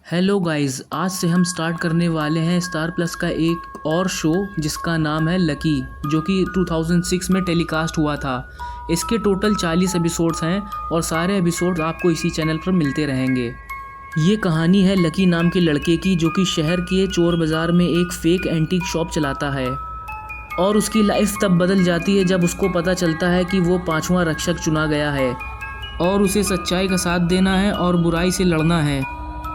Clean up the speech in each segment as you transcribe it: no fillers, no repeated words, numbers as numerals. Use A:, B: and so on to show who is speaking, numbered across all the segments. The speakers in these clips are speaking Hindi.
A: हेलो गाइस, आज से हम स्टार्ट करने वाले हैं स्टार प्लस का एक और शो जिसका नाम है लकी, जो कि 2006 में टेलीकास्ट हुआ था। इसके टोटल 40 एपिसोड्स हैं और सारे एपिसोड्स आपको इसी चैनल पर मिलते रहेंगे। ये कहानी है लकी नाम के लड़के की, जो कि शहर के चोर बाज़ार में एक फेक एंटीक शॉप चलाता है। और उसकी लाइफ तब बदल जाती है जब उसको पता चलता है कि वो 5वां रक्षक चुना गया है और उसे सच्चाई का साथ देना है और बुराई से लड़ना है।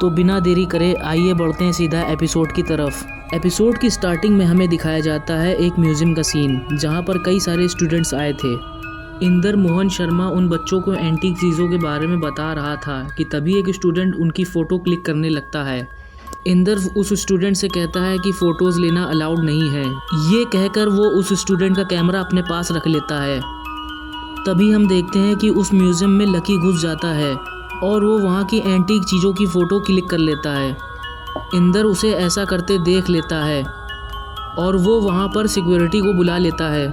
A: तो बिना देरी करे आइए बढ़ते हैं सीधा एपिसोड की तरफ। एपिसोड की स्टार्टिंग में हमें दिखाया जाता है एक म्यूज़ियम का सीन, जहां पर कई सारे स्टूडेंट्स आए थे। इंदर मोहन शर्मा उन बच्चों को एंटीक चीज़ों के बारे में बता रहा था कि तभी एक स्टूडेंट उनकी फ़ोटो क्लिक करने लगता है। इंदर उस स्टूडेंट से कहता है कि फ़ोटोज़ लेना अलाउड नहीं है। ये कहकर वो उस स्टूडेंट का कैमरा अपने पास रख लेता है। तभी हम देखते हैं कि उस म्यूज़ियम में लकी घुस जाता है और वो वहाँ की एंटीक चीज़ों की फ़ोटो क्लिक कर लेता है। इंदर उसे ऐसा करते देख लेता है और वो वहाँ पर सिक्योरिटी को बुला लेता है,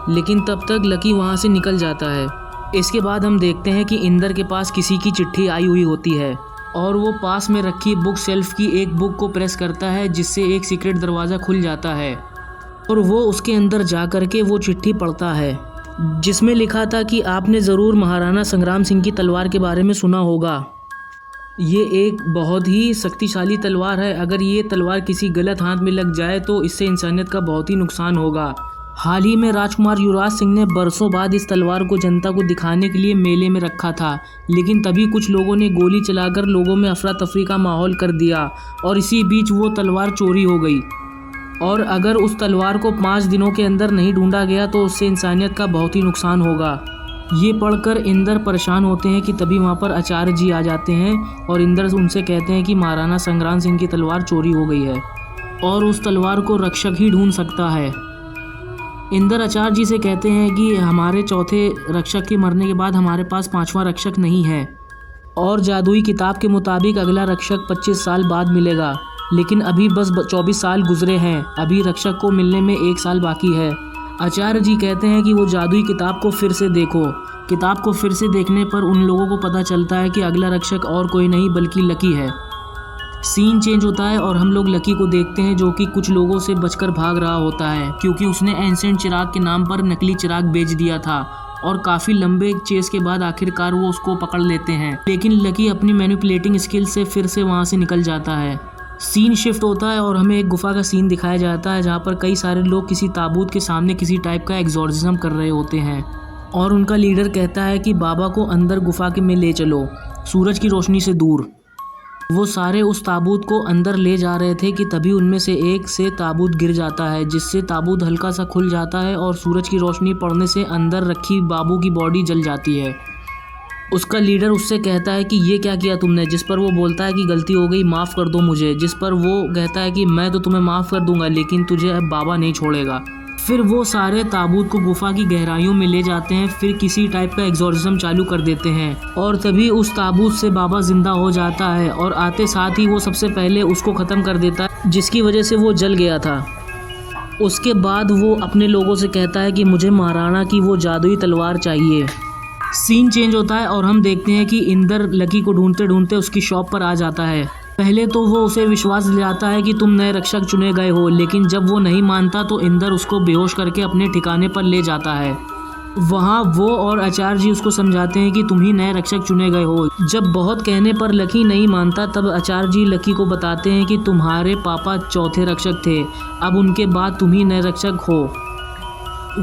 A: लेकिन तब तक लकी वहाँ से निकल जाता है। इसके बाद हम देखते हैं कि इंदर के पास किसी की चिट्ठी आई हुई होती है और वो पास में रखी बुक शेल्फ की एक बुक को प्रेस करता है, जिससे एक सीक्रेट दरवाज़ा खुल जाता है और वो उसके अंदर जा कर के वो चिट्ठी पढ़ता है, जिसमें लिखा था कि आपने ज़रूर महाराणा संग्राम सिंह की तलवार के बारे में सुना होगा। ये एक बहुत ही शक्तिशाली तलवार है। अगर ये तलवार किसी गलत हाथ में लग जाए तो इससे इंसानियत का बहुत ही नुकसान होगा। हाल ही में राजकुमार युवराज सिंह ने बरसों बाद इस तलवार को जनता को दिखाने के लिए मेले में रखा था, लेकिन तभी कुछ लोगों ने गोली चलाकर लोगों में अफरा तफरी का माहौल कर दिया और इसी बीच वो तलवार चोरी हो गई। और अगर उस तलवार को 5 दिनों के अंदर नहीं ढूंढा गया तो उससे इंसानियत का बहुत ही नुकसान होगा। ये पढ़कर इंदर परेशान होते हैं कि तभी वहाँ पर आचार्य जी आ जाते हैं और इंदर उनसे कहते हैं कि महाराणा संग्राम सिंह की तलवार चोरी हो गई है और उस तलवार को रक्षक ही ढूंढ सकता है। इंदर आचार्य जी से कहते हैं कि हमारे चौथे रक्षक के मरने के बाद हमारे पास 5वां रक्षक नहीं है और जादुई किताब के मुताबिक अगला रक्षक 25 साल बाद मिलेगा, लेकिन अभी बस 24 साल गुजरे हैं। अभी रक्षक को मिलने में 1 साल बाकी है। आचार्य जी कहते हैं कि वो जादुई किताब को फिर से देखो। किताब को फिर से देखने पर उन लोगों को पता चलता है कि अगला रक्षक और कोई नहीं बल्कि लकी है। सीन चेंज होता है और हम लोग लकी को देखते हैं, जो कि कुछ लोगों से बचकर भाग रहा होता है, क्योंकि उसने एंशिएंट चिराग के नाम पर नकली चिराग बेच दिया था। और काफ़ी लंबे चेस के बाद आखिरकार वो उसको पकड़ लेते हैं, लेकिन लकी अपनी मैनिपुलेटिंग स्किल से फिर से वहाँ से निकल जाता है। सीन शिफ्ट होता है और हमें एक गुफा का सीन दिखाया जाता है, जहाँ पर कई सारे लोग किसी ताबूत के सामने किसी टाइप का एग्जॉर्सिज्म कर रहे होते हैं और उनका लीडर कहता है कि बाबा को अंदर गुफा के में ले चलो, सूरज की रोशनी से दूर। वो सारे उस ताबूत को अंदर ले जा रहे थे कि तभी उनमें से एक से ताबूत गिर जाता है, जिससे ताबूत हल्का सा खुल जाता है और सूरज की रोशनी पड़ने से अंदर रखी बाबू की बॉडी जल जाती है। उसका लीडर उससे कहता है कि ये क्या किया तुमने, जिस पर वो बोलता है कि गलती हो गई, माफ़ कर दो मुझे। जिस पर वो कहता है कि मैं तो तुम्हें माफ़ कर दूंगा, लेकिन तुझे अब बाबा नहीं छोड़ेगा। फिर वो सारे ताबूत को गुफा की गहराइयों में ले जाते हैं, फिर किसी टाइप का एग्जॉर्सिज्म चालू कर देते हैं और तभी उस ताबूत से बाबा जिंदा हो जाता है और आते साथ ही वो सबसे पहले उसको ख़त्म कर देता है, जिसकी वजह से वो जल गया था। उसके बाद वो अपने लोगों से कहता है कि मुझे महाराणा की वो जादुई तलवार चाहिए। सीन चेंज होता है और हम देखते हैं कि इंदर लकी को ढूंढते ढूंढते उसकी शॉप पर आ जाता है। पहले तो वो उसे विश्वास दिलाता है कि तुम नए रक्षक चुने गए हो, लेकिन जब वो नहीं मानता तो इंदर उसको बेहोश करके अपने ठिकाने पर ले जाता है। वहाँ वो और आचार्य जी उसको समझाते हैं कि तुम ही नए रक्षक चुने गए हो। जब बहुत कहने पर लकी नहीं मानता, तब आचार्य जी लकी को बताते हैं कि तुम्हारे पापा चौथे रक्षक थे, अब उनके बाद तुम ही नए रक्षक हो।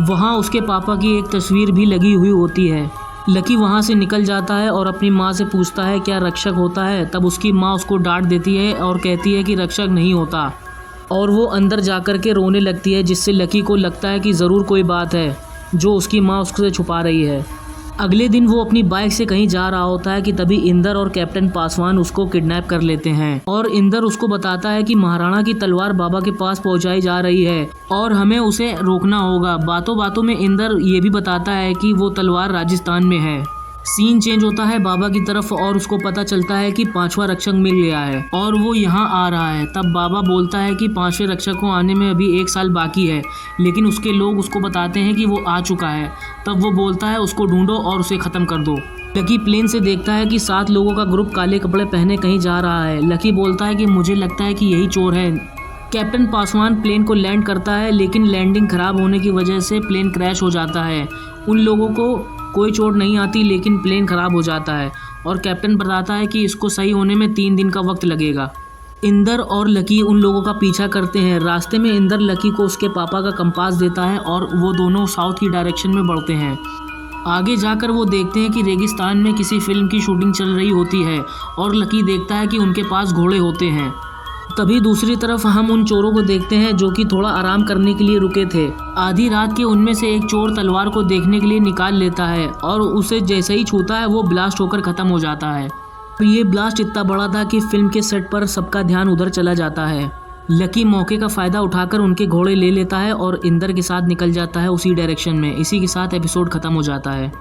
A: वहाँ उसके पापा की एक तस्वीर भी लगी हुई होती है। लकी वहाँ से निकल जाता है और अपनी माँ से पूछता है क्या रक्षक होता है। तब उसकी माँ उसको डांट देती है और कहती है कि रक्षक नहीं होता, और वो अंदर जाकर के रोने लगती है, जिससे लकी को लगता है कि ज़रूर कोई बात है जो उसकी माँ उससे छुपा रही है। अगले दिन वो अपनी बाइक से कहीं जा रहा होता है कि तभी इंदर और कैप्टन पासवान उसको किडनैप कर लेते हैं और इंदर उसको बताता है कि महाराणा की तलवार बाबा के पास पहुंचाई जा रही है और हमें उसे रोकना होगा। बातों बातों में इंदर ये भी बताता है कि वो तलवार राजस्थान में है। सीन चेंज होता है बाबा की तरफ और उसको पता चलता है कि 5वां रक्षक मिल गया है और वो यहाँ आ रहा है। तब बाबा बोलता है कि 5वें रक्षक को आने में अभी 1 साल बाकी है, लेकिन उसके लोग उसको बताते हैं कि वो आ चुका है। तब वो बोलता है उसको ढूंढो और उसे ख़त्म कर दो। लकी प्लेन से देखता है कि 7 लोगों का ग्रुप काले कपड़े पहने कहीं जा रहा है। लकी बोलता है कि मुझे लगता है कि यही चोर है। कैप्टन पासवान प्लेन को लैंड करता है, लेकिन लैंडिंग ख़राब होने की वजह से प्लेन क्रैश हो जाता है। उन लोगों को कोई चोट नहीं आती, लेकिन प्लेन ख़राब हो जाता है और कैप्टन बताता है कि इसको सही होने में 3 दिन का वक्त लगेगा। इंदर और लकी उन लोगों का पीछा करते हैं। रास्ते में इंदर लकी को उसके पापा का कंपास देता है और वो दोनों साउथ की डायरेक्शन में बढ़ते हैं। आगे जाकर वो देखते हैं कि रेगिस्तान में किसी फिल्म की शूटिंग चल रही होती है और लकी देखता है कि उनके पास घोड़े होते हैं। तभी दूसरी तरफ हम उन चोरों को देखते हैं जो कि थोड़ा आराम करने के लिए रुके थे। आधी रात के उनमें से एक चोर तलवार को देखने के लिए निकाल लेता है और उसे जैसे ही छूता है वो ब्लास्ट होकर ख़त्म हो जाता है। ये ब्लास्ट इतना बड़ा था कि फिल्म के सेट पर सबका ध्यान उधर चला जाता है। लकी मौके का फ़ायदा उठाकर उनके घोड़े ले लेता है और इंदर के साथ निकल जाता है उसी डायरेक्शन में। इसी के साथ एपिसोड ख़त्म हो जाता है।